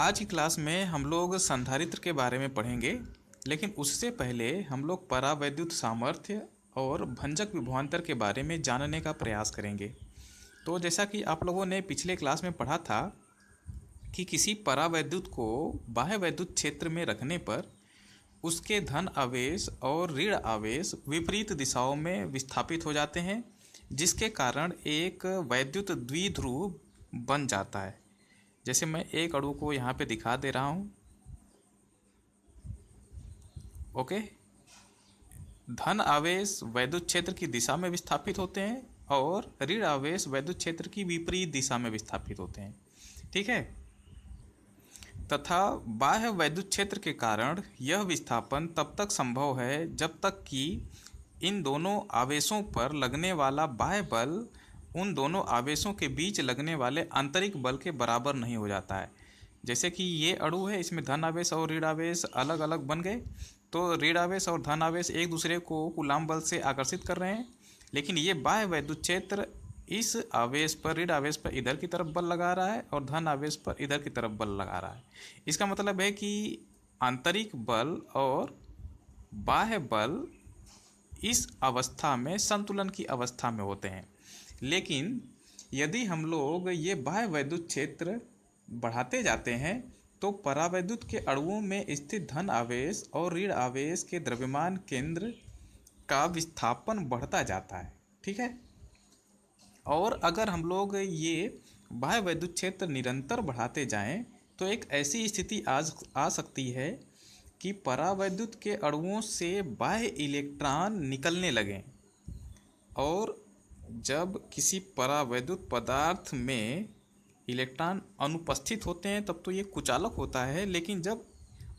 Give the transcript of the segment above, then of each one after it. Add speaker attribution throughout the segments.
Speaker 1: आज की क्लास में हम लोग संधारित्र के बारे में पढ़ेंगे, लेकिन उससे पहले हम लोग परावैद्युत सामर्थ्य और भंजक विभवांतर के बारे में जानने का प्रयास करेंगे। तो जैसा कि आप लोगों ने पिछले क्लास में पढ़ा था कि किसी परावैद्युत को बाह्य वैद्युत क्षेत्र में रखने पर उसके धन आवेश और ऋण आवेश विपरीत दिशाओं में विस्थापित हो जाते हैं, जिसके कारण एक वैद्युत द्विध्रुव बन जाता है। जैसे मैं एक अणु को यहाँ पे दिखा दे रहा हूँ। ओके, धन आवेश वैद्युत क्षेत्र की दिशा में विस्थापित होते हैं और ऋण आवेश वैद्युत क्षेत्र की विपरीत दिशा में विस्थापित होते हैं। ठीक है। तथा बाह्य वैद्युत क्षेत्र के कारण यह विस्थापन तब तक संभव है जब तक कि इन दोनों आवेशों पर लगने वाला बाह्य बल उन दोनों आवेशों के बीच लगने वाले आंतरिक बल के बराबर नहीं हो जाता है। जैसे कि ये अणु है, इसमें धन आवेश और ऋण आवेश अलग अलग बन गए, तो ऋण आवेश और धन आवेश एक दूसरे को कूलाम बल से आकर्षित कर रहे हैं, लेकिन ये बाह्य वैद्युत क्षेत्र इस आवेश पर, ऋण आवेश पर इधर की तरफ बल लगा रहा है और धन आवेश पर इधर की तरफ बल लगा रहा है। इसका मतलब है कि आंतरिक बल और बाह्य बल इस अवस्था में संतुलन की अवस्था में होते हैं। लेकिन यदि हम लोग ये बाह्य वैद्युत क्षेत्र बढ़ाते जाते हैं तो परावैद्युत के अणुओं में स्थित धन आवेश और ऋण आवेश के द्रव्यमान केंद्र का विस्थापन बढ़ता जाता है। ठीक है। और अगर हम लोग ये बाह्य वैद्युत क्षेत्र निरंतर बढ़ाते जाएं तो एक ऐसी स्थिति आ सकती है कि परावैद्युत के अणुओं से बाह्य इलेक्ट्रॉन निकलने लगें। और जब किसी परावैद्युत पदार्थ में इलेक्ट्रॉन अनुपस्थित होते हैं तब तो ये कुचालक होता है, लेकिन जब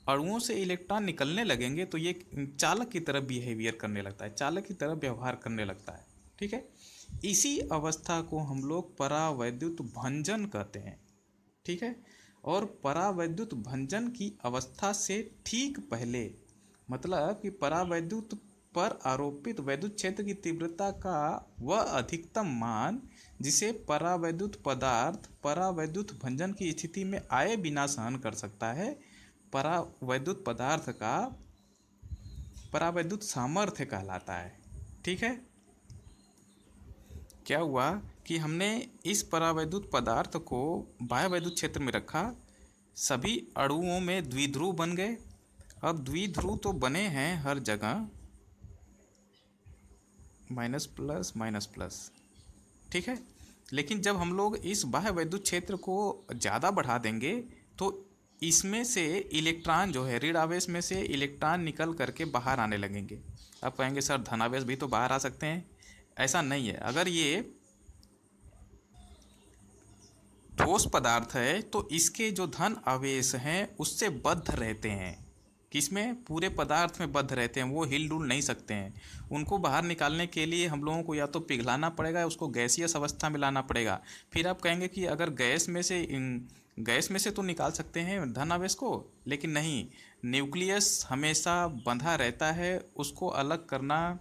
Speaker 1: अणुओं से इलेक्ट्रॉन निकलने लगेंगे तो ये चालक की तरह बिहेवियर करने लगता है, चालक की तरह व्यवहार करने लगता है। ठीक है। इसी अवस्था को हम लोग परावैद्युत भंजन कहते हैं। ठीक है। और परावैद्युत भंजन की अवस्था से ठीक पहले, मतलब कि परावैद्युत पर आरोपित वैद्युत क्षेत्र की तीव्रता का वह अधिकतम मान जिसे परावैद्युत पदार्थ परावैद्युत भंजन की स्थिति में आए बिना सहन कर सकता है, परावैद्युत पदार्थ का परावैद्युत सामर्थ्य कहलाता है। ठीक है। क्या हुआ कि हमने इस परावैद्युत पदार्थ को बाह्य वैद्युत क्षेत्र में रखा, सभी अणुओं में द्विध्रुव बन गए। अब द्विध्रुव तो बने हैं हर जगह, माइनस प्लस माइनस प्लस। ठीक है। लेकिन जब हम लोग इस बाह्य वैद्युत क्षेत्र को ज़्यादा बढ़ा देंगे तो इसमें से इलेक्ट्रॉन जो है, ऋण आवेश में से इलेक्ट्रॉन निकल करके बाहर आने लगेंगे। आप कहेंगे सर धनावेश भी तो बाहर आ सकते हैं। ऐसा नहीं है। अगर ये ठोस पदार्थ है तो इसके जो धन आवेश हैं उससे बद्ध रहते हैं। किसमें? पूरे पदार्थ में बद्ध रहते हैं, वो हिल डुल नहीं सकते हैं। उनको बाहर निकालने के लिए हम लोगों को या तो पिघलाना पड़ेगा, उसको गैसीय अवस्था में लाना पड़ेगा। फिर आप कहेंगे कि अगर गैस में से तो निकाल सकते हैं धन आवेश को, लेकिन नहीं, न्यूक्लियस हमेशा बंधा रहता है, उसको अलग करना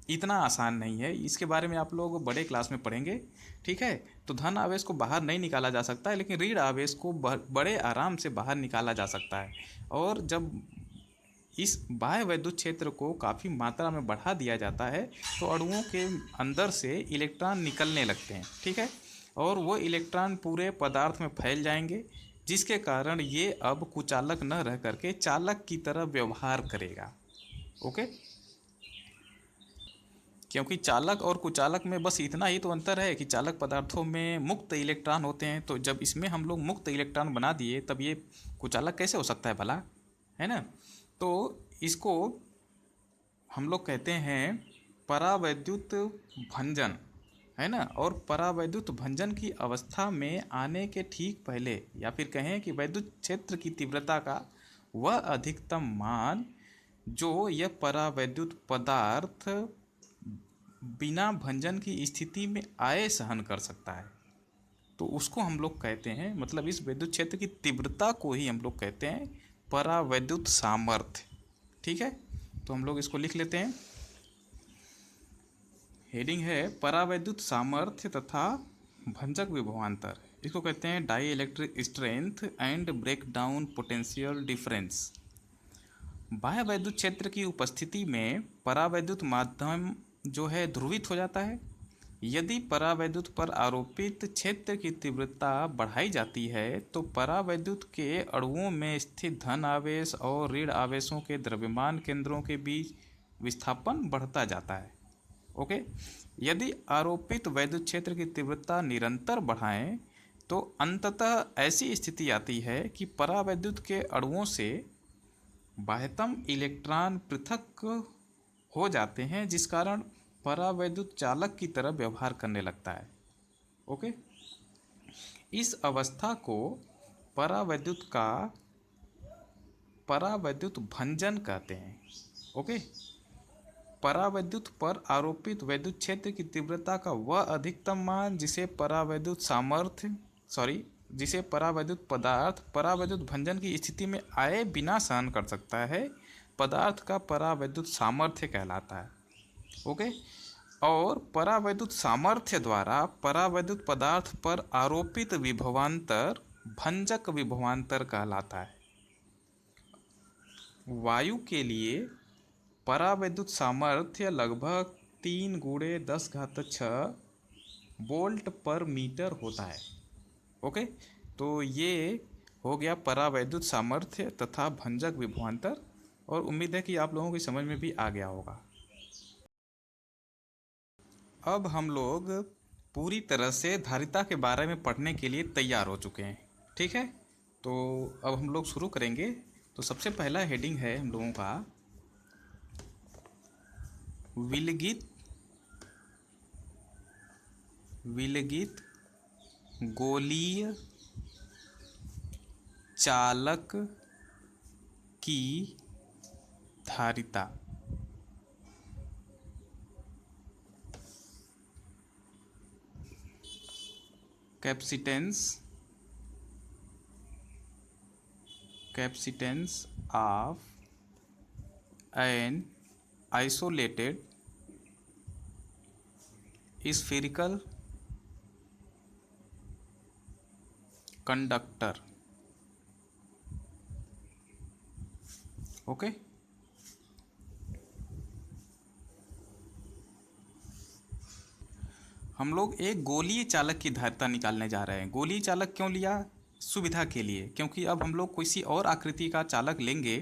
Speaker 1: इतना आसान नहीं है। इसके बारे में आप लोग बड़े क्लास में पढ़ेंगे। ठीक है। तो धन आवेश को बाहर नहीं निकाला जा सकता है, लेकिन ऋण आवेश को बड़े आराम से बाहर निकाला जा सकता है। और जब इस बाह्य वैद्युत क्षेत्र को काफ़ी मात्रा में बढ़ा दिया जाता है तो अणुओं के अंदर से इलेक्ट्रॉन निकलने लगते हैं। ठीक है। और वो इलेक्ट्रॉन पूरे पदार्थ में फैल जाएंगे, जिसके कारण ये अब कुचालक न रह करके चालक की तरह व्यवहार करेगा। ओके। क्योंकि चालक और कुचालक में बस इतना ही तो अंतर है कि चालक पदार्थों में मुक्त इलेक्ट्रॉन होते हैं, तो जब इसमें हम लोग मुक्त इलेक्ट्रॉन बना दिए तब ये कुचालक कैसे हो सकता है भला, है ना। तो इसको हम लोग कहते हैं परावैद्युत भंजन, है ना। और परावैद्युत भंजन की अवस्था में आने के ठीक पहले, या फिर कहें कि वैद्युत क्षेत्र की तीव्रता का वह अधिकतम मान जो यह परावैद्युत पदार्थ बिना भंजन की स्थिति में आए सहन कर सकता है, तो उसको हम लोग कहते हैं, मतलब इस वैद्युत क्षेत्र की तीव्रता को ही हम लोग कहते हैं परावैद्युत सामर्थ्य। ठीक है। तो हम लोग इसको लिख लेते हैं। हेडिंग है परावैद्युत सामर्थ्य तथा भंजक विभवांतर। इसको कहते हैं dielectric strength and breakdown potential difference. बाह्य वैद्युत क्षेत्र की उपस्थिति में परावैद्युत माध्यम जो है ध्रुवित हो जाता है। यदि परावैद्युत पर आरोपित क्षेत्र की तीव्रता बढ़ाई जाती है तो परावैद्युत के अणुओं में स्थित धन आवेश और ऋण आवेशों के द्रव्यमान केंद्रों के बीच विस्थापन बढ़ता जाता है। ओके, यदि आरोपित वैद्युत क्षेत्र की तीव्रता निरंतर बढ़ाएं तो अंततः ऐसी स्थिति आती है कि परावैद्युत के अणुओं से बाह्यतम इलेक्ट्रॉन पृथक हो जाते हैं, जिस कारण परावैद्युत चालक की तरह व्यवहार करने लगता है। ओके, इस अवस्था को परावैद्युत भंजन कहते हैं। ओके, परावैद्युत पर आरोपित वैद्युत क्षेत्र की तीव्रता का वह अधिकतम मान जिसे परावैद्युत पदार्थ परावैद्युत भंजन की स्थिति में आए बिना सहन कर सकता है, पदार्थ का परावैद्युत सामर्थ्य कहलाता है। ओके, और परावैद्युत सामर्थ्य द्वारा परावैद्युत पदार्थ पर आरोपित विभवांतर भंजक विभवांतर कहलाता है। वायु के लिए परावैद्युत सामर्थ्य लगभग 3 × 10⁻⁶ वोल्ट पर मीटर होता है। ओके, तो ये हो गया परावैद्युत सामर्थ्य तथा भंजक विभवांतर, और उम्मीद है कि आप लोगों की समझ में भी आ गया होगा। अब हम लोग पूरी तरह से धारिता के बारे में पढ़ने के लिए तैयार हो चुके हैं। ठीक है, तो अब हम लोग शुरू करेंगे। तो सबसे पहला हेडिंग है हम लोगों का विलगित गोलीय चालक की धारिता। Capacitance of an isolated spherical conductor. Okay, हम लोग एक गोलीय चालक की धारिता निकालने जा रहे हैं। गोलीय चालक क्यों लिया? सुविधा के लिए, क्योंकि अब हम लोग किसी और आकृति का चालक लेंगे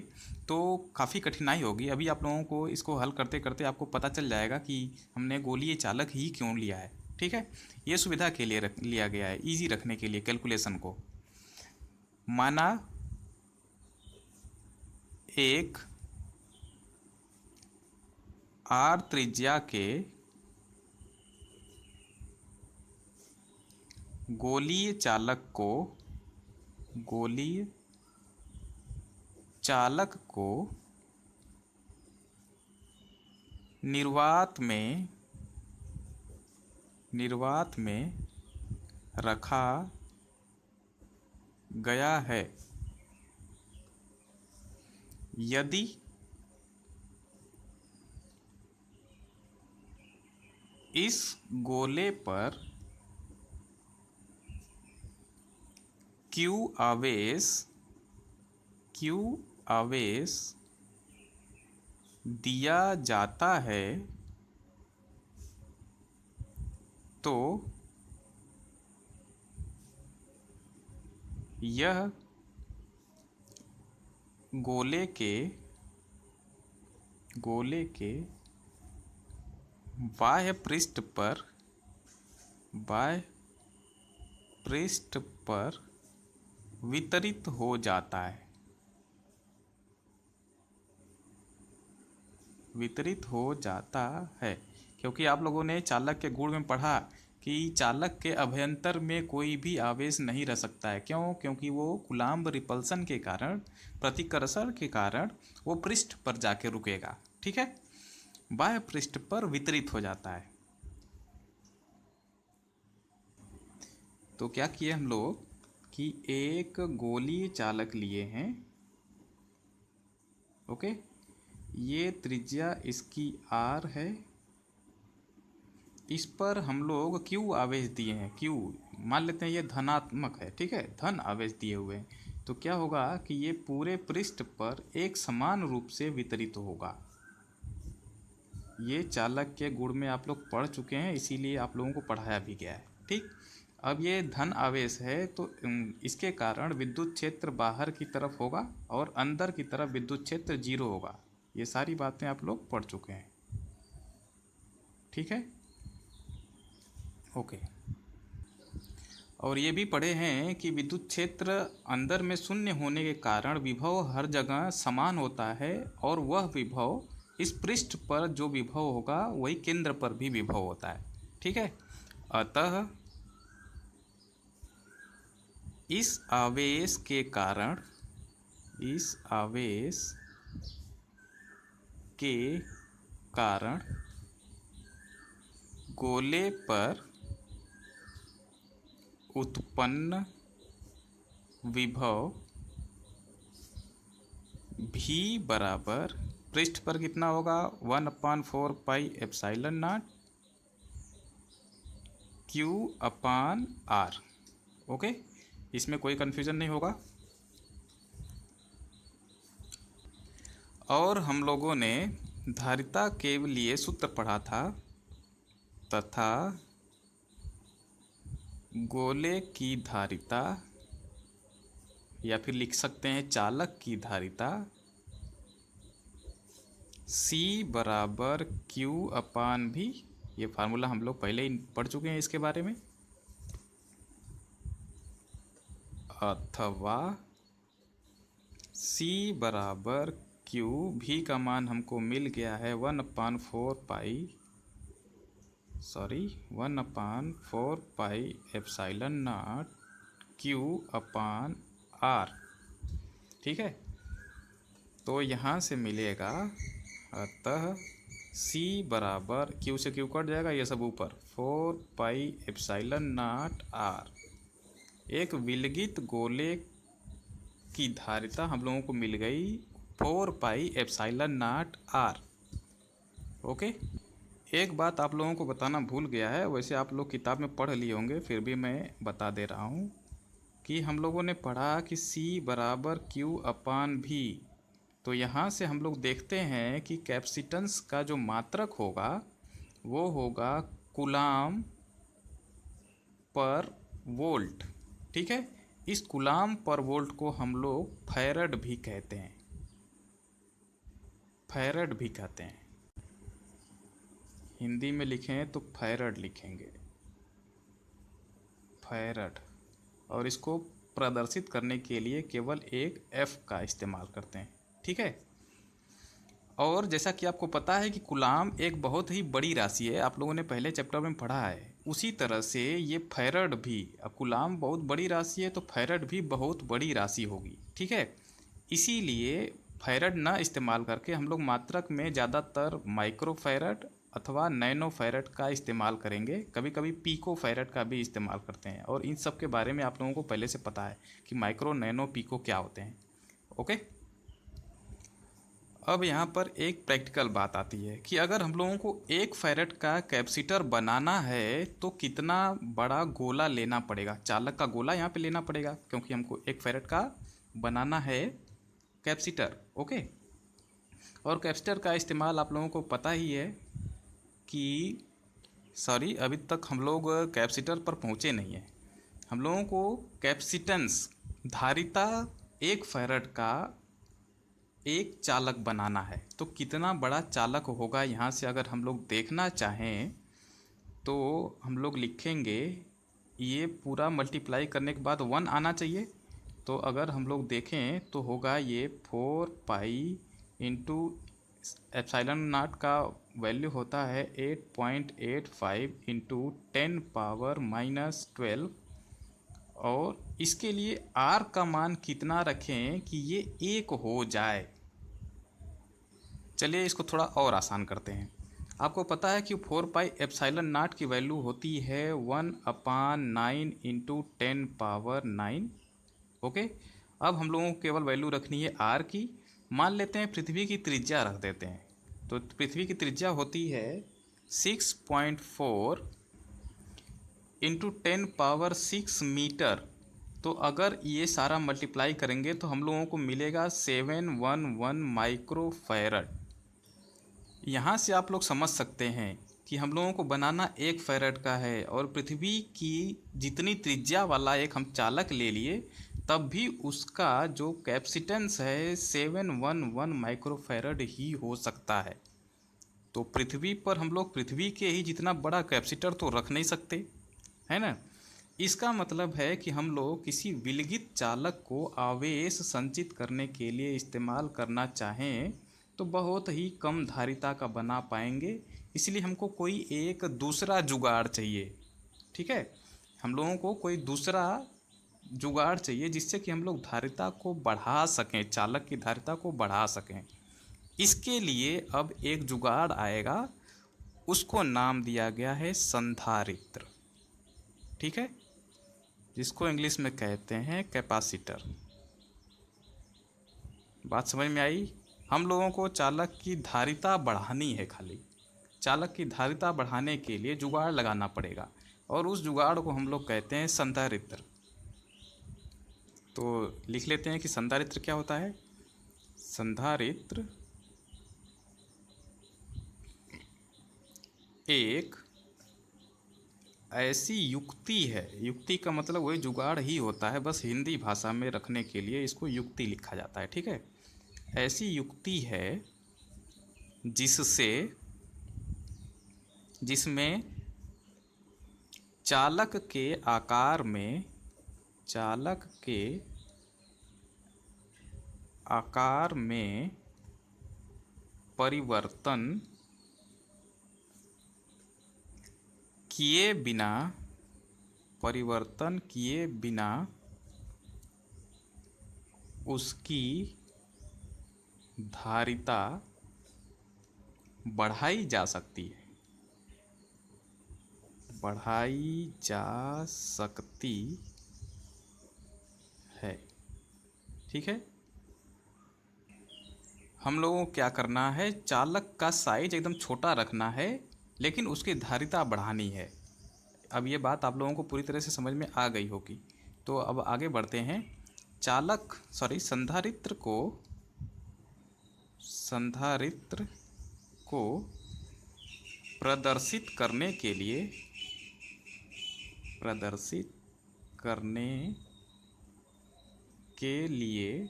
Speaker 1: तो काफ़ी कठिनाई होगी। अभी आप लोगों को इसको हल करते करते आपको पता चल जाएगा कि हमने गोलीय चालक ही क्यों लिया है। ठीक है, ये सुविधा के लिए लिया गया है, इजी रखने के लिए कैलकुलेशन को। माना एक आर त्रिज्या के गोलीय चालक को निर्वात में रखा गया है। यदि इस गोले पर Q आवेश दिया जाता है तो यह गोले के बाह्य पृष्ठ पर वितरित हो जाता है। क्योंकि आप लोगों ने चालक के गुण में पढ़ा कि चालक के अभ्यंतर में कोई भी आवेश नहीं रह सकता है। क्यों? क्योंकि वो कूलम्ब रिपल्सन के कारण, प्रतिकर्षण के कारण वो पृष्ठ पर जाके रुकेगा। ठीक है, बाह्य पृष्ठ पर वितरित हो जाता है। तो क्या किए हम लोग कि एक गोलीय चालक लिए हैं। ओके, ये त्रिज्या इसकी R है इस पर हम लोग क्यू आवेश दिए हैं, क्यू मान लेते हैं ये धनात्मक है, ठीक है, धन आवेश दिए हुए हैं, तो क्या होगा कि ये पूरे पृष्ठ पर एक समान रूप से वितरित होगा। ये चालक के गुण में आप लोग पढ़ चुके हैं, इसीलिए आप लोगों को पढ़ाया भी गया है, ठीक। अब ये धन आवेश है तो इसके कारण विद्युत क्षेत्र बाहर की तरफ होगा और अंदर की तरफ विद्युत क्षेत्र 0 होगा। ये सारी बातें आप लोग पढ़ चुके हैं, ठीक है, ओके। और ये भी पढ़े हैं कि विद्युत क्षेत्र अंदर में शून्य होने के कारण विभव हर जगह समान होता है और वह विभव इस पृष्ठ पर जो विभव होगा वही केंद्र पर भी विभव होता है, ठीक है। अतः इस आवेश के कारण, इस आवेश के कारण गोले पर उत्पन्न विभव भी बराबर पृष्ठ पर कितना होगा 1/4 pi epsilon not Q/R, okay. इसमें कोई कन्फ्यूजन नहीं होगा। और हम लोगों ने धारिता के लिए सूत्र पढ़ा था, तथा गोले की धारिता या फिर लिख सकते हैं चालक की धारिता C बराबर Q/V। ये फार्मूला हम लोग पहले ही पढ़ चुके हैं इसके बारे में। अथवा C बराबर Q, V का मान हमको मिल गया है 1/4 पाई एप्सिलॉन नॉट Q/R, ठीक है। तो यहाँ से मिलेगा, अतः C बराबर Q से Q कट जाएगा, ये सब ऊपर 4 पाई एप्सिलॉन नॉट R। एक विलगित गोले की धारिता हम लोगों को मिल गई 4 pi epsilon not R, okay. एक बात आप लोगों को बताना भूल गया है, वैसे आप लोग किताब में पढ़ लिए होंगे, फिर भी मैं बता दे रहा हूँ कि हम लोगों ने पढ़ा कि C बराबर Q/V। तो यहाँ से हम लोग देखते हैं कि कैपेसिटेंस का जो मात्रक होगा वो होगा कूलाम पर वोल्ट, ठीक है। इस कूलाम पर वोल्ट को हम लोग फैरड भी कहते हैं, फैरड भी कहते हैं। हिंदी में लिखें तो फैरड लिखेंगे, फैरड। और इसको प्रदर्शित करने के लिए केवल एक F का इस्तेमाल करते हैं, ठीक है। और जैसा कि आपको पता है कि कूलाम एक बहुत ही बड़ी राशि है, आप लोगों ने पहले चैप्टर में पढ़ा है, उसी तरह से ये फैरड भी, अब कूलाम बहुत बड़ी राशि है तो फैरड भी बहुत बड़ी राशि होगी, ठीक है। इसीलिए फैरड न इस्तेमाल करके हम लोग मात्रक में ज़्यादातर माइक्रो फैरड अथवा नैनो फैरड का इस्तेमाल करेंगे, कभी कभी पीको फैरड का भी इस्तेमाल करते हैं। और इन सब के बारे में आप लोगों को पहले से पता है कि माइक्रो, नैनो, पीको क्या होते हैं, ओके। अब यहाँ पर एक प्रैक्टिकल बात आती है कि अगर हम लोगों को 1 फैरड का कैपेसिटर बनाना है तो कितना बड़ा गोला लेना पड़ेगा, चालक का गोला यहाँ पे लेना पड़ेगा, क्योंकि हमको 1 फैरड का बनाना है कैपेसिटर, ओके। और कैपेसिटर का इस्तेमाल आप लोगों को पता ही है कि, सॉरी अभी तक हम लोग कैपेसिटर पर पहुँचे नहीं हैं। हम लोगों को कैपेसिटेंस, धारिता 1 फैरड का एक चालक बनाना है, तो कितना बड़ा चालक होगा यहाँ से अगर हम लोग देखना चाहें तो हम लोग लिखेंगे, ये पूरा मल्टीप्लाई करने के बाद 1 आना चाहिए। तो अगर हम लोग देखें तो होगा ये 4 पाई इंटू एप्सिलॉन नॉट का वैल्यू होता है 8.85 इंटू 10⁻⁻12। और इसके लिए R का मान कितना रखें कि ये 1 हो जाए। चलिए इसको थोड़ा और आसान करते हैं। आपको पता है कि 4 पाई एप्सिलॉन नॉट की वैल्यू होती है 1/9 इंटू 10⁻9, ओके। अब हम लोगों को केवल वैल्यू रखनी है R की। मान लेते हैं पृथ्वी की त्रिज्या रख देते हैं, तो पृथ्वी की त्रिज्या होती है 6.4 इंटू 10⁻6 मीटर। तो अगर ये सारा मल्टीप्लाई करेंगे तो हम लोगों को मिलेगा 711 माइक्रोफैरड। यहाँ से आप लोग समझ सकते हैं कि हम लोगों को बनाना 1 फैरड का है, और पृथ्वी की जितनी त्रिज्या वाला एक हम चालक ले लिए तब भी उसका जो कैपेसिटेंस है 711 माइक्रोफैरड ही हो सकता है। तो पृथ्वी पर हम लोग पृथ्वी के ही जितना बड़ा कैपेसिटर तो रख नहीं सकते, है ना। इसका मतलब है कि हम लोग किसी विलगित चालक को आवेश संचित करने के लिए इस्तेमाल करना चाहें तो बहुत ही कम धारिता का बना पाएंगे। इसलिए हमको कोई एक दूसरा जुगाड़ चाहिए, ठीक है। हम लोगों को कोई दूसरा जुगाड़ चाहिए जिससे कि हम लोग धारिता को बढ़ा सकें, चालक की धारिता को बढ़ा सकें। इसके लिए अब एक जुगाड़ आएगा, उसको नाम दिया गया है संधारित्र, ठीक है, जिसको इंग्लिश में कहते हैं कैपेसिटर। बात समझ में आई। हम लोगों को चालक की धारिता बढ़ानी है, खाली चालक की धारिता बढ़ाने के लिए जुगाड़ लगाना पड़ेगा, और उस जुगाड़ को हम लोग कहते हैं संधारित्र। तो लिख लेते हैं कि संधारित्र क्या होता है। संधारित्र एक ऐसी युक्ति है, युक्ति का मतलब वही जुगाड़ ही होता है, बस हिंदी भाषा में रखने के लिए इसको युक्ति लिखा जाता है, ठीक है। ऐसी युक्ति है जिसमें चालक के आकार में परिवर्तन किए बिना उसकी धारिता बढ़ाई जा सकती है, ठीक है। हम लोगों को क्या करना है, चालक का साइज एकदम छोटा रखना है लेकिन उसकी धारिता बढ़ानी है। अब ये बात आप लोगों को पूरी तरह से समझ में आ गई होगी। तो अब आगे बढ़ते हैं। संधारित्र को प्रदर्शित करने के लिए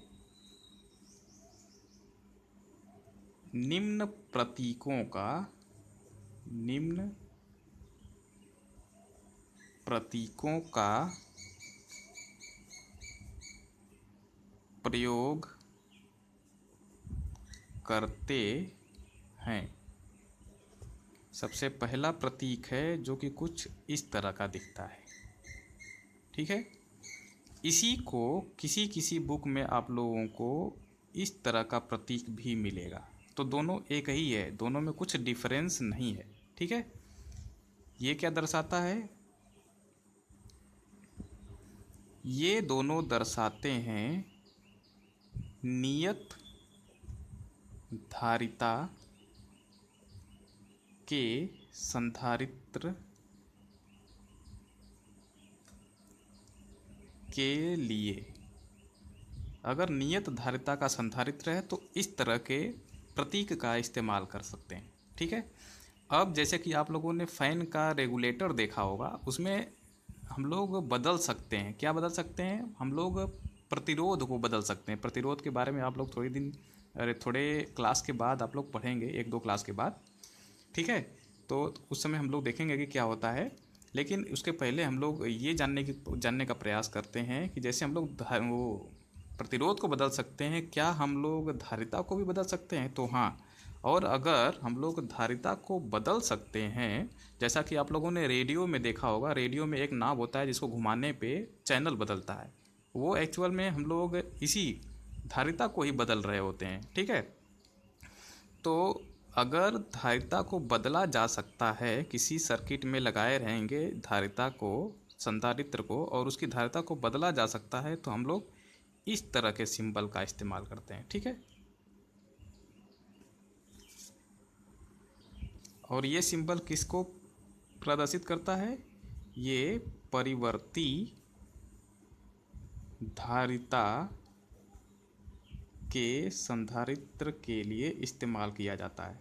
Speaker 1: निम्न प्रतीकों का प्रयोग करते हैं। सबसे पहला प्रतीक है जो कि कुछ इस तरह का दिखता है, ठीक है। इसी को किसी बुक में आप लोगों को इस तरह का प्रतीक भी मिलेगा। तो दोनों एक ही है, दोनों में कुछ डिफरेंस नहीं है, ठीक है। ये क्या दर्शाता है, ये दोनों दर्शाते हैं नियत धारिता के संधारित्र के लिए। अगर नियत धारिता का संधारित्र है तो इस तरह के प्रतीक का इस्तेमाल कर सकते हैं, ठीक है। अब जैसे कि आप लोगों ने फ़ैन का रेगुलेटर देखा होगा, उसमें हम लोग बदल सकते हैं। क्या बदल सकते हैं, हम लोग प्रतिरोध को बदल सकते हैं। प्रतिरोध के बारे में आप लोग थोड़े क्लास के बाद आप लोग पढ़ेंगे, 1-2 क्लास के बाद, ठीक है। तो उस समय हम लोग देखेंगे कि क्या होता है। लेकिन उसके पहले हम लोग ये जानने का प्रयास करते हैं कि जैसे हम लोग वो प्रतिरोध को बदल सकते हैं, क्या हम लोग धारिता को भी बदल सकते हैं। तो हाँ, और अगर हम लोग धारिता को बदल सकते हैं, जैसा कि आप लोगों ने रेडियो में देखा होगा, रेडियो में एक नाब होता है जिसको घुमाने पे चैनल बदलता है, वो एक्चुअल में हम लोग इसी धारिता को ही बदल रहे होते हैं, ठीक है। तो अगर धारिता को बदला जा सकता है, किसी सर्किट में लगाए रहेंगे धारिता को, संधारित्र को, और उसकी धारिता को बदला जा सकता है, तो हम लोग इस तरह के सिंबल का इस्तेमाल करते हैं, ठीक है। और ये सिंबल किसको प्रदर्शित करता है? ये परिवर्ती धारिता के संधारित्र के लिए इस्तेमाल किया जाता है।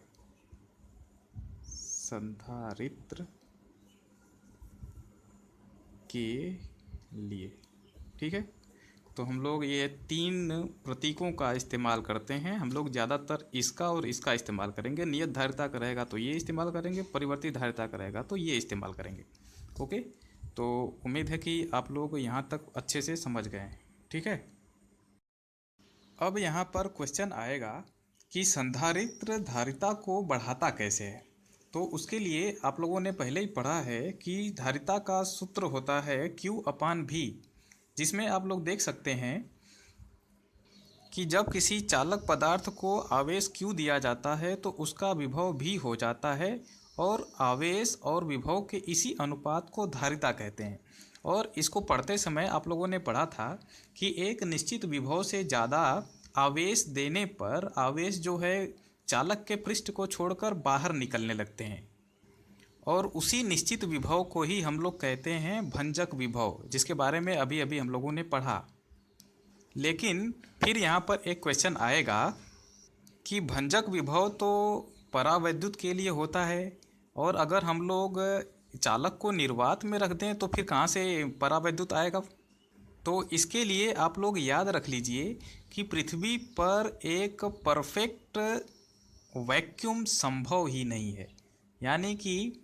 Speaker 1: संधारित्र के लिए, ठीक है। तो हम लोग ये 3 प्रतीकों का इस्तेमाल करते हैं। हम लोग ज़्यादातर इसका और इसका इस्तेमाल करेंगे। नियत धारिता का रहेगा तो ये इस्तेमाल करेंगे, परिवर्ती धारिता का रहेगा तो ये इस्तेमाल करेंगे। ओके, तो उम्मीद है कि आप लोग यहाँ तक अच्छे से समझ गए हैं, ठीक है। अब यहाँ पर क्वेश्चन आएगा कि संधारित्र धारिता को बढ़ाता कैसे है। तो उसके लिए आप लोगों ने पहले ही पढ़ा है कि धारिता का सूत्र होता है Q/V, जिसमें आप लोग देख सकते हैं कि जब किसी चालक पदार्थ को आवेश Q दिया जाता है तो उसका विभव भी हो जाता है, और आवेश और विभव के इसी अनुपात को धारिता कहते हैं। और इसको पढ़ते समय आप लोगों ने पढ़ा था कि एक निश्चित विभव से ज़्यादा आवेश देने पर आवेश जो है चालक के पृष्ठ को छोड़कर बाहर निकलने लगते हैं, और उसी निश्चित विभव को ही हम लोग कहते हैं भंजक विभव, जिसके बारे में अभी अभी हम लोगों ने पढ़ा। लेकिन फिर यहाँ पर एक क्वेश्चन आएगा कि भंजक विभव तो परावैद्युत के लिए होता है, और अगर हम लोग चालक को निर्वात में रख दें तो फिर कहाँ से परावैद्युत आएगा। तो इसके लिए आप लोग याद रख लीजिए कि पृथ्वी पर एक परफेक्ट वैक्यूम संभव ही नहीं है। यानी कि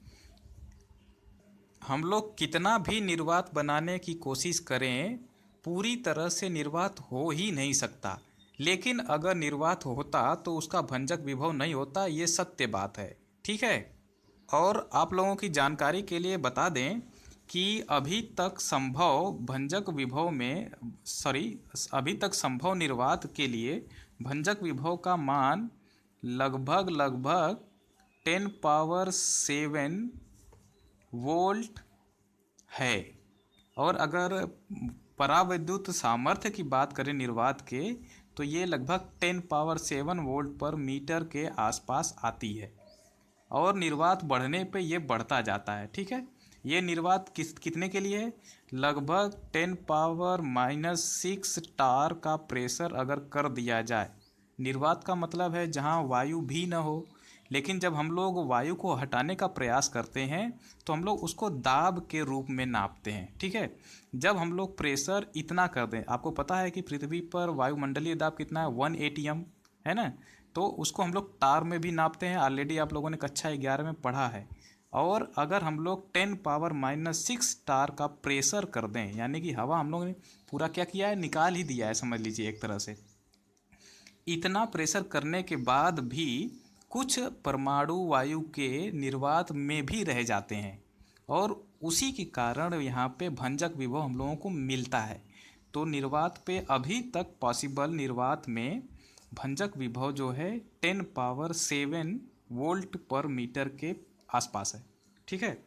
Speaker 1: हम लोग कितना भी निर्वात बनाने की कोशिश करें, पूरी तरह से निर्वात हो ही नहीं सकता। लेकिन अगर निर्वात होता तो उसका भंजक विभव नहीं होता, ये सत्य बात है, ठीक है। और आप लोगों की जानकारी के लिए बता दें कि अभी तक संभव भंजक विभव में अभी तक संभव निर्वात के लिए भंजक विभव का मान लगभग 10⁻7 वोल्ट है। और अगर परावैद्युत सामर्थ्य की बात करें निर्वात के, तो ये लगभग 10⁻7 वोल्ट पर मीटर के आसपास आती है। और निर्वात बढ़ने पे ये बढ़ता जाता है, ठीक है। ये निर्वात कितने के लिए है? लगभग 10⁻⁻6 टार का प्रेशर अगर कर दिया जाए। निर्वात का मतलब है जहाँ वायु भी न हो। लेकिन जब हम लोग वायु को हटाने का प्रयास करते हैं तो हम लोग उसको दाब के रूप में नापते हैं, ठीक है। जब हम लोग प्रेशर इतना कर दें, आपको पता है कि पृथ्वी पर वायुमंडलीय दाब कितना है? 1 ATM है ना। तो उसको हम लोग टार में भी नापते हैं, ऑलरेडी आप लोगों ने कक्षा 11 में पढ़ा है। और अगर हम लोग 10⁻⁻6 टार का प्रेशर कर दें, यानी कि हवा हम लोगों ने पूरा क्या किया है? निकाल ही दिया है, समझ लीजिए एक तरह से। इतना प्रेशर करने के बाद भी कुछ परमाणु वायु के निर्वात में भी रह जाते हैं, और उसी के कारण यहाँ पे भंजक विभव हम लोगों को मिलता है। तो निर्वात पे अभी तक पॉसिबल निर्वात में भंजक विभव जो है 10⁻7 वोल्ट पर मीटर के आसपास है, ठीक है।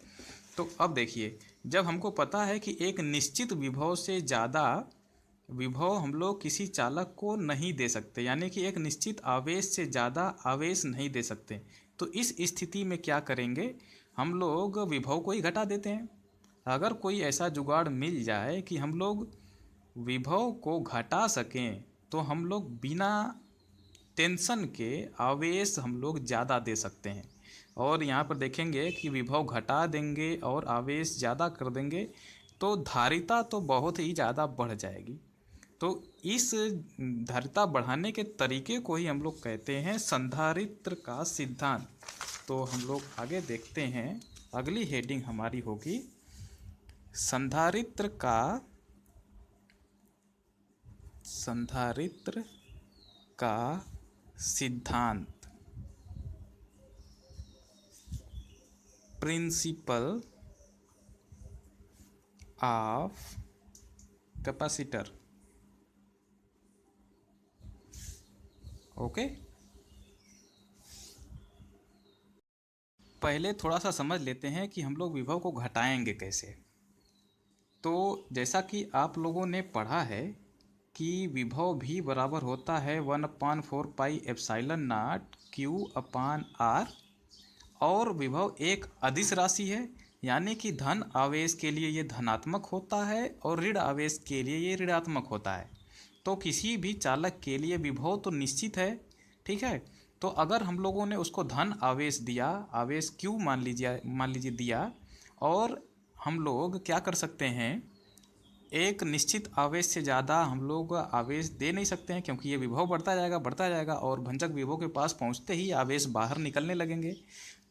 Speaker 1: तो अब देखिए, जब हमको पता है कि एक निश्चित विभव से ज़्यादा विभव हम लोग किसी चालक को नहीं दे सकते, यानी कि एक निश्चित आवेश से ज़्यादा आवेश नहीं दे सकते, तो इस स्थिति में क्या करेंगे? हम लोग विभव को ही घटा देते हैं। अगर कोई ऐसा जुगाड़ मिल जाए कि हम लोग विभव को घटा सकें, तो हम लोग बिना टेंशन के आवेश हम लोग ज़्यादा दे सकते हैं। और यहाँ पर देखेंगे कि विभव घटा देंगे और आवेश ज़्यादा कर देंगे तो धारिता तो बहुत ही ज़्यादा बढ़ जाएगी। तो इस धारिता बढ़ाने के तरीके को ही हम लोग कहते हैं संधारित्र का सिद्धांत। तो हम लोग आगे देखते हैं, अगली हेडिंग हमारी होगी संधारित्र का सिद्धांत, प्रिंसिपल ऑफ कैपेसिटर। ओके, पहले थोड़ा सा समझ लेते हैं कि हम लोग विभव को घटाएंगे कैसे। तो जैसा कि आप लोगों ने पढ़ा है कि विभव भी बराबर होता है 1/4 पाई एप्सिलॉन नॉट Q/R, और विभव एक अदिश राशि है, यानी कि धन आवेश के लिए ये धनात्मक होता है और ऋण आवेश के लिए ये ऋणात्मक होता है। तो किसी भी चालक के लिए विभव तो निश्चित है, ठीक है। तो अगर हम लोगों ने उसको धन आवेश दिया, आवेश क्यू मान लीजिए दिया, और हम लोग क्या कर सकते हैं, एक निश्चित आवेश से ज़्यादा हम लोग आवेश दे नहीं सकते हैं, क्योंकि ये विभव बढ़ता जाएगा और भंजक विभव के पास पहुंचते ही आवेश बाहर निकलने लगेंगे।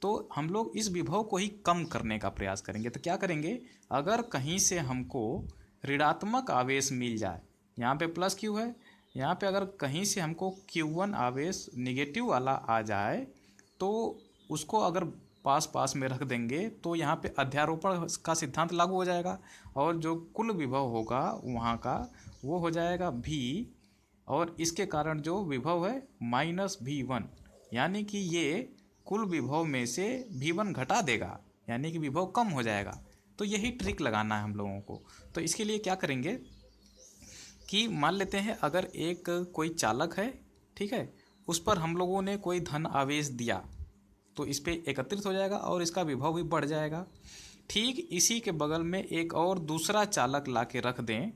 Speaker 1: तो हम लोग इस विभव को ही कम करने का प्रयास करेंगे। तो क्या करेंगे, अगर कहीं से हमको ऋणात्मक आवेश मिल जाए, यहाँ पे प्लस क्यू है, यहाँ पे अगर कहीं से हमको Q1 आवेश निगेटिव वाला आ जाए, तो उसको अगर पास पास में रख देंगे तो यहाँ पे अध्यारोपण का सिद्धांत लागू हो जाएगा, और जो कुल विभव होगा वहाँ का वो हो जाएगा V, और इसके कारण जो विभव है -V1, यानी कि ये कुल विभव में से V1 घटा देगा, यानी कि विभव कम हो जाएगा। तो यही ट्रिक लगाना है हम लोगों को। तो इसके लिए क्या करेंगे कि मान लेते हैं अगर एक कोई चालक है, ठीक है, उस पर हम लोगों ने कोई धन आवेश दिया, तो इस पे एकत्रित हो जाएगा और इसका विभव भी बढ़ जाएगा। ठीक इसी के बगल में एक और दूसरा चालक ला के रख दें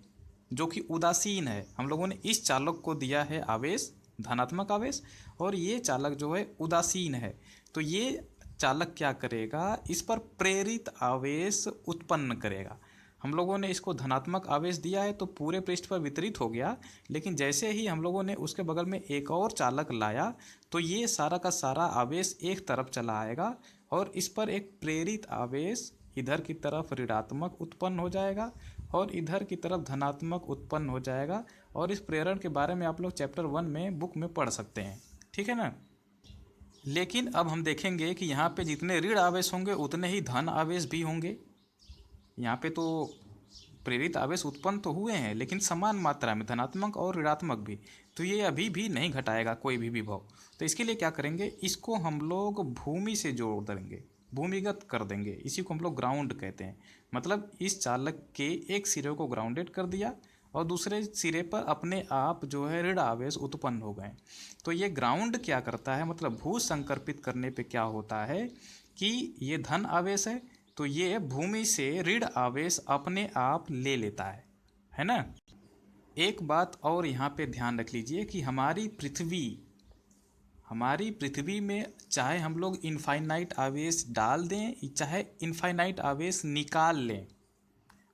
Speaker 1: जो कि उदासीन है। हम लोगों ने इस चालक को दिया है आवेश, धनात्मक आवेश, और ये चालक जो है उदासीन है। तो ये चालक क्या करेगा, इस पर प्रेरित आवेश उत्पन्न करेगा। हम लोगों ने इसको धनात्मक आवेश दिया है तो पूरे पृष्ठ पर वितरित हो गया, लेकिन जैसे ही हम लोगों ने उसके बगल में एक और चालक लाया तो ये सारा का सारा आवेश एक तरफ चला आएगा और इस पर एक प्रेरित आवेश इधर की तरफ ऋणात्मक उत्पन्न हो जाएगा और इधर की तरफ धनात्मक उत्पन्न हो जाएगा। और इस प्रेरण के बारे में आप लोग चैप्टर 1 में बुक में पढ़ सकते हैं, ठीक है ना। लेकिन अब हम देखेंगे कि यहाँ पे जितने ऋण आवेश होंगे उतने ही धन आवेश भी होंगे। यहाँ पे तो प्रेरित आवेश उत्पन्न तो हुए हैं लेकिन समान मात्रा में, धनात्मक और ऋणात्मक भी। तो ये अभी भी नहीं घटाएगा कोई भी विभव। तो इसके लिए क्या करेंगे, इसको हम लोग भूमि से जोड़ देंगे, भूमिगत कर देंगे। इसी को हम लोग ग्राउंड कहते हैं। मतलब इस चालक के एक सिरे को ग्राउंडेड कर दिया और दूसरे सिरे पर अपने आप जो है ऋण आवेश उत्पन्न हो गए। तो ये ग्राउंड क्या करता है, मतलब भू संकर्पित करने पे क्या होता है कि ये धन आवेश है तो ये भूमि से ऋण आवेश अपने आप ले लेता है ना। एक बात और यहाँ पे ध्यान रख लीजिए कि हमारी पृथ्वी में चाहे हम लोग इनफाइनाइट आवेश डाल दें चाहे इनफाइनाइट आवेश निकाल लें,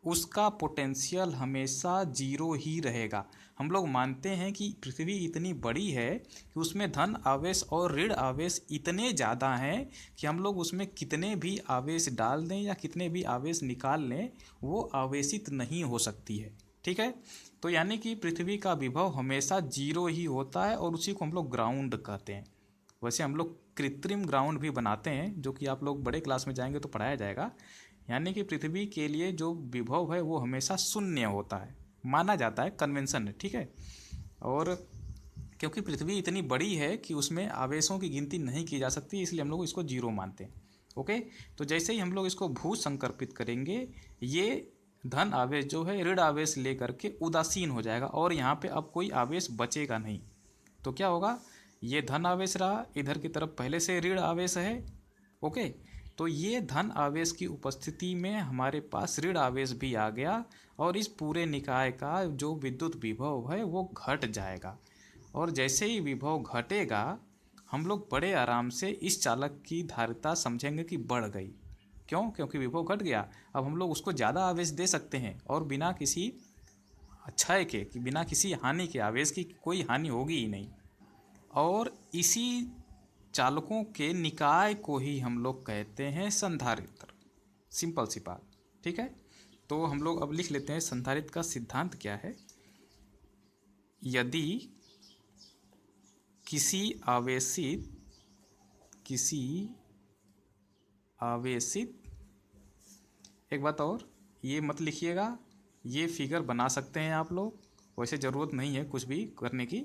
Speaker 1: उसका पोटेंशियल हमेशा जीरो ही रहेगा। हम लोग मानते हैं कि पृथ्वी इतनी बड़ी है कि उसमें धन आवेश और ऋण आवेश इतने ज़्यादा हैं कि हम लोग उसमें कितने भी आवेश डाल दें या कितने भी आवेश निकाल लें वो आवेशित नहीं हो सकती है, ठीक है। तो यानी कि पृथ्वी का विभव हमेशा जीरो ही होता है और उसी को हम लोग ग्राउंड कहते हैं। वैसे हम लोग कृत्रिम ग्राउंड भी बनाते हैं जो कि आप लोग बड़े क्लास में जाएंगे तो पढ़ाया जाएगा। यानी कि पृथ्वी के लिए जो विभव है वो हमेशा शून्य होता है, माना जाता है, कन्वेंशन है, ठीक है। और क्योंकि पृथ्वी इतनी बड़ी है कि उसमें आवेशों की गिनती नहीं की जा सकती, इसलिए हम लोग इसको जीरो मानते हैं। ओके, तो जैसे ही हम लोग इसको भू संकर्पित करेंगे ये धन आवेश जो है ऋण आवेश लेकर के उदासीन हो जाएगा और यहाँ पे अब कोई आवेश बचेगा नहीं। तो क्या होगा, ये धन आवेश रहा, इधर की तरफ पहले से ऋण आवेश है। ओके, तो ये धन आवेश की उपस्थिति में हमारे पास ऋण आवेश भी आ गया और इस पूरे निकाय का जो विद्युत विभव है वो घट जाएगा। और जैसे ही विभव घटेगा हम लोग बड़े आराम से इस चालक की धारिता समझेंगे कि बढ़ गई। क्यों? क्योंकि विभव घट गया। अब हम लोग उसको ज़्यादा आवेश दे सकते हैं और बिना किसी अच्छाई के, कि बिना किसी हानि के, आवेश की कोई हानि होगी ही नहीं। और इसी चालकों के निकाय को ही हम लोग कहते हैं संधारित्र। सिंपल सी बात, ठीक है। तो हम लोग अब लिख लेते हैं संधारित्र का सिद्धांत क्या है। यदि किसी आवेशित एक बात और, ये मत लिखिएगा, ये फिगर बना सकते हैं आप लोग, वैसे ज़रूरत नहीं है कुछ भी करने की।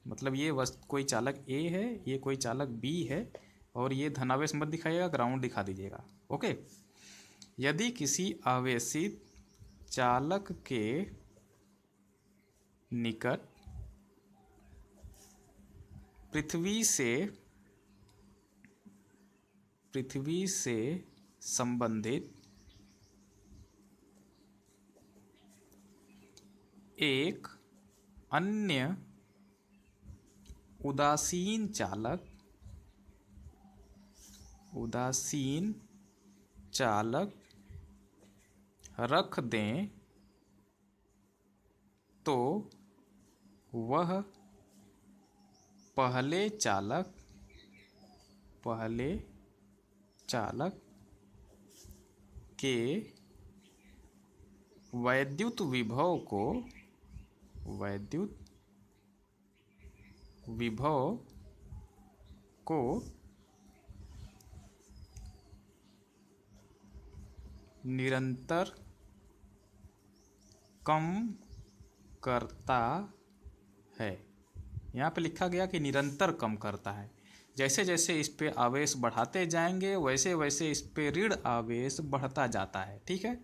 Speaker 1: मतलब ये कोई चालक ए है, ये कोई चालक बी है और ये धनावेश मत दिखाइएगा, ग्राउंड दिखा दीजिएगा। ओके, यदि किसी आवेशित चालक के निकट पृथ्वी से पृथ्वी से संबंधित एक अन्य उदासीन चालक रख दें तो वह पहले चालक के वैद्युत विभव को निरंतर कम करता है। यहाँ पे लिखा गया कि निरंतर कम करता है। जैसे जैसे इस पे आवेश बढ़ाते जाएंगे वैसे वैसे इस पे ऋण आवेश बढ़ता जाता है। ठीक है,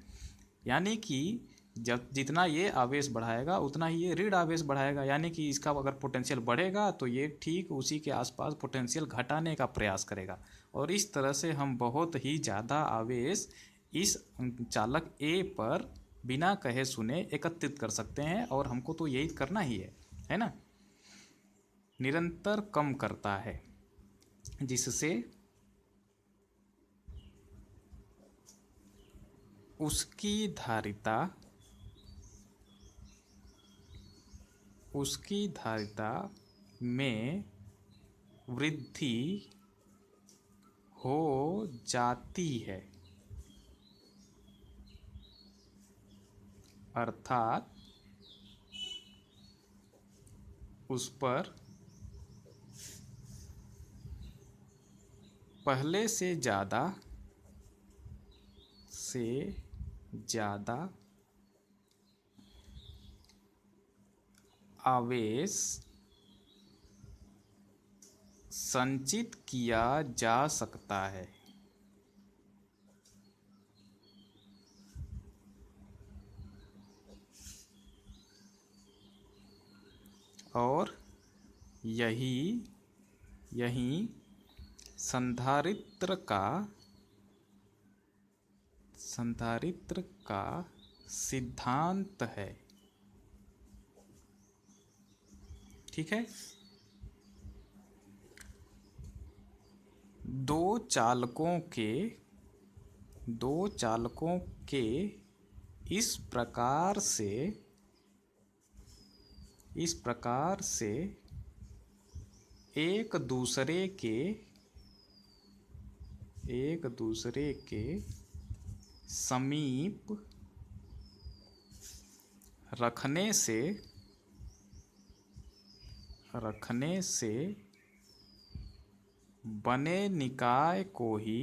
Speaker 1: यानी कि जब जितना ये आवेश बढ़ाएगा उतना ही ये ऋण आवेश बढ़ाएगा, यानी कि इसका अगर पोटेंशियल बढ़ेगा तो ये ठीक उसी के आसपास पोटेंशियल घटाने का प्रयास करेगा। और इस तरह से हम बहुत ही ज़्यादा आवेश इस चालक ए पर बिना कहे सुने एकत्रित कर सकते हैं, और हमको तो यही करना ही है ना। निरंतर कम करता है जिससे उसकी धारिता में वृद्धि हो जाती है, अर्थात उस पर पहले से ज़्यादा आवेश संचित किया जा सकता है। और यही संधारित्र का सिद्धांत है। ठीक है, दो चालकों के इस प्रकार से एक दूसरे के समीप रखने से बने निकाय को ही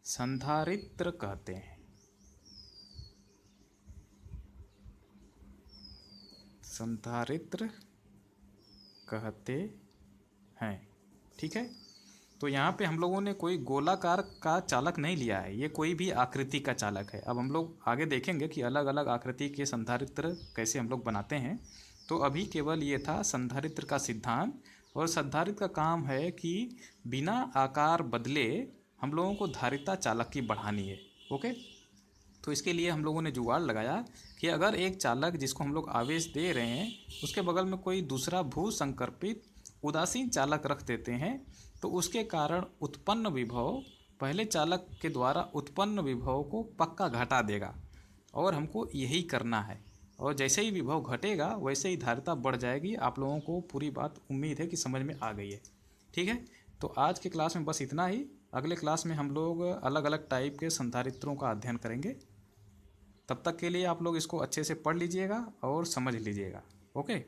Speaker 1: संधारित्र कहते हैं। ठीक है, तो यहाँ पे हम लोगों ने कोई गोलाकार का चालक नहीं लिया है, ये कोई भी आकृति का चालक है। अब हम लोग आगे देखेंगे कि अलग अलग आकृति के संधारित्र कैसे हम लोग बनाते हैं। तो अभी केवल ये था संधारित्र का सिद्धांत, और संधारित्र का काम है कि बिना आकार बदले हम लोगों को धारिता चालक की बढ़ानी है। ओके, तो इसके लिए हम लोगों ने जुगाड़ लगाया कि अगर एक चालक जिसको हम लोग आवेश दे रहे हैं उसके बगल में कोई दूसरा भू संकर्पित उदासीन चालक रख देते हैं, तो उसके कारण उत्पन्न विभव पहले चालक के द्वारा उत्पन्न विभव को पक्का घटा देगा, और हमको यही करना है। और जैसे ही विभव घटेगा वैसे ही धारिता बढ़ जाएगी। आप लोगों को पूरी बात उम्मीद है कि समझ में आ गई है। ठीक है, तो आज के क्लास में बस इतना ही। अगले क्लास में हम लोग अलग अलग टाइप के संधारित्रों का अध्ययन करेंगे। तब तक के लिए आप लोग इसको अच्छे से पढ़ लीजिएगा और समझ लीजिएगा। ओके।